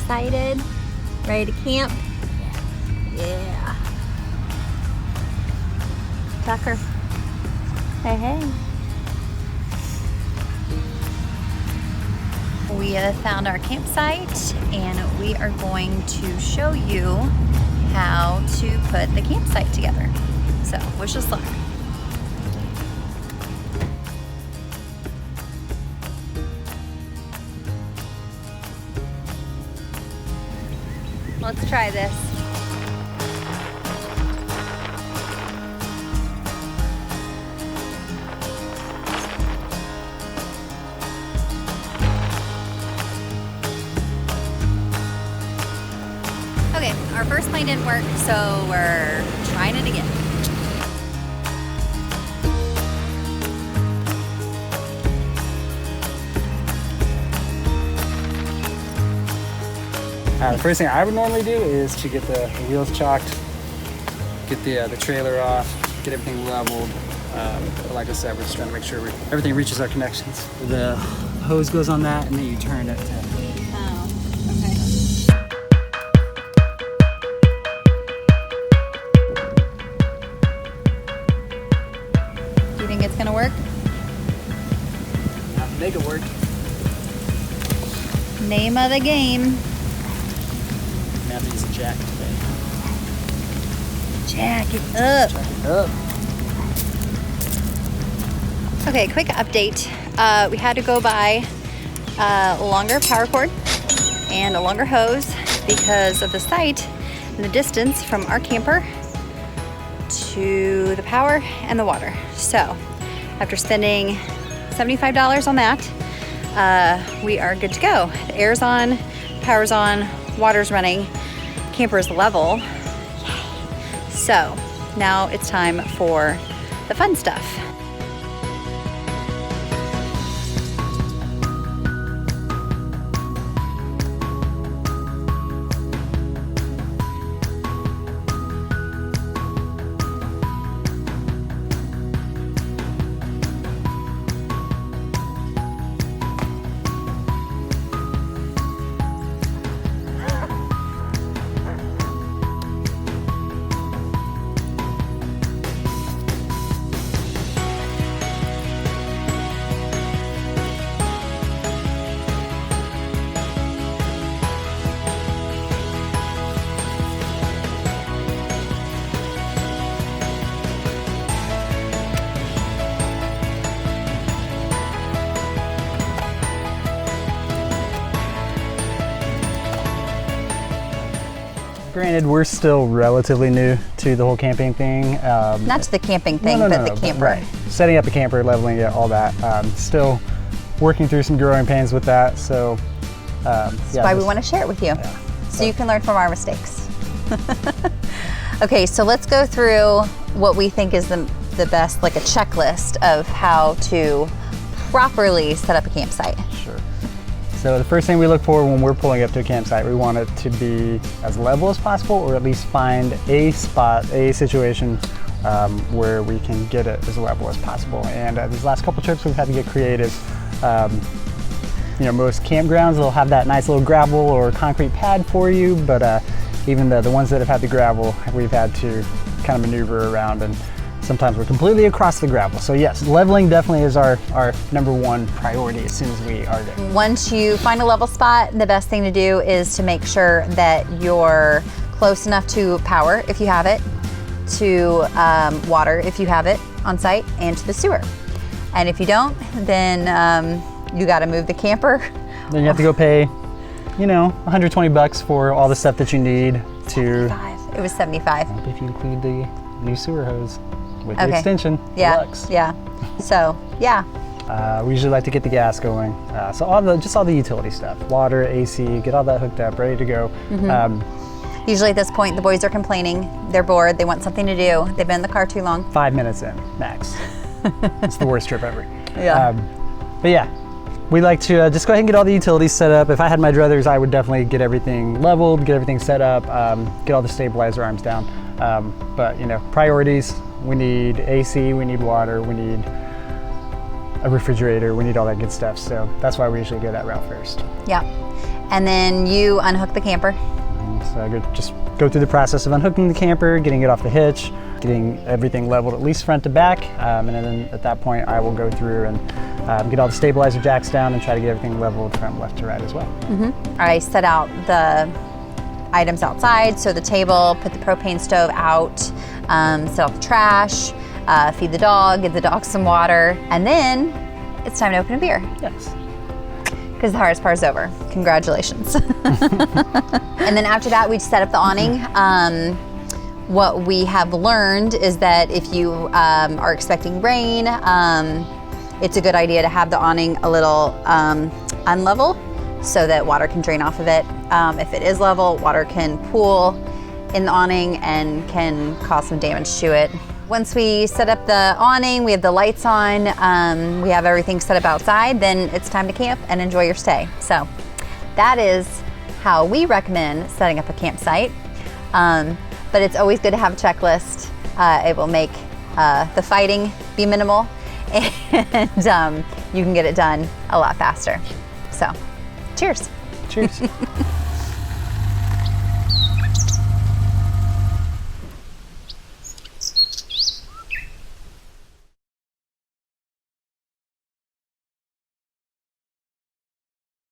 excited? Ready to camp? Yeah. Tucker. Hey, hey. We have found our campsite and we are going to show you how to put the campsite together. So, wish us luck. Let's try this. Okay, our first plane didn't work, so we're trying it again. The first thing I would normally do is to get the wheels chalked, get the trailer off, get everything leveled. But like I said, we're just trying to make sure everything reaches our connections. The hose goes on that, and then you turn it to. Oh, okay. Do you think it's gonna work? Have to make it work. Name of the game. We have to use a jack today. Jack it up. Jack it up. Okay, quick update. We had to go buy a longer power cord and a longer hose because of the site and the distance from our camper to the power and the water. So after spending $75 on that, we are good to go. The air's on, power's on, water's running, camper's level. Yay. So now it's time for the fun stuff. Granted, we're still relatively new to the whole camping thing. Not to the camping thing, but the camper. Right. Setting up a camper, leveling it, all that. Still working through some growing pains with that. So That's why we want to share it with you, so you can learn from our mistakes. Okay, so let's go through what we think is the best, like a checklist of how to properly set up a campsite. Sure. So the first thing we look for when we're pulling up to a campsite, we want it to be as level as possible, or at least find a spot, a situation where we can get it as level as possible. And these last couple trips we've had to get creative. You know, most campgrounds, they'll have that nice little gravel or concrete pad for you, but even the ones that have had the gravel, we've had to kind of maneuver around, and sometimes we're completely across the gravel. So yes, leveling definitely is our number one priority as soon as we are there. Once you find a level spot, the best thing to do is to make sure that you're close enough to power, if you have it, to water, if you have it on site, and to the sewer. And if you don't, then you got to move the camper. Then you have to go pay, you know, 120 bucks for all the stuff that you need to. 75. It was 75. If you include the new sewer hose with the extension. Yeah. Deluxe. Yeah. So yeah. We usually like to get the gas going. So all the utility stuff, water, AC, get all that hooked up, ready to go. Mm-hmm. Usually at this point, the boys are complaining. They're bored. They want something to do. They've been in the car too long. 5 minutes in, max. It's the worst trip ever. Yeah. But yeah, we like to just go ahead and get all the utilities set up. If I had my druthers, I would definitely get everything leveled, get everything set up, get all the stabilizer arms down. But you know, priorities, we need AC, we need water, we need a refrigerator, we need all that good stuff. So that's why we usually go that route first. Yeah. And then you unhook the camper. So I just go through the process of unhooking the camper, getting it off the hitch, getting everything leveled at least front to back, and then at that point I will go through and get all the stabilizer jacks down and try to get everything leveled from left to right as well. I set out the items outside, so the table, put the propane stove out, set out the trash, feed the dog, give the dog some water, and then it's time to open a beer. Yes. Because the hardest part is over. Congratulations. And then after that, we set up the awning. What we have learned is that if you are expecting rain, it's a good idea to have the awning a little unlevel so that water can drain off of it. If it is level, water can pool in the awning and can cause some damage to it. Once we set up the awning, we have the lights on, we have everything set up outside, then it's time to camp and enjoy your stay. So that is how we recommend setting up a campsite. But it's always good to have a checklist. It will make the fighting be minimal and you can get it done a lot faster. So cheers. Cheers.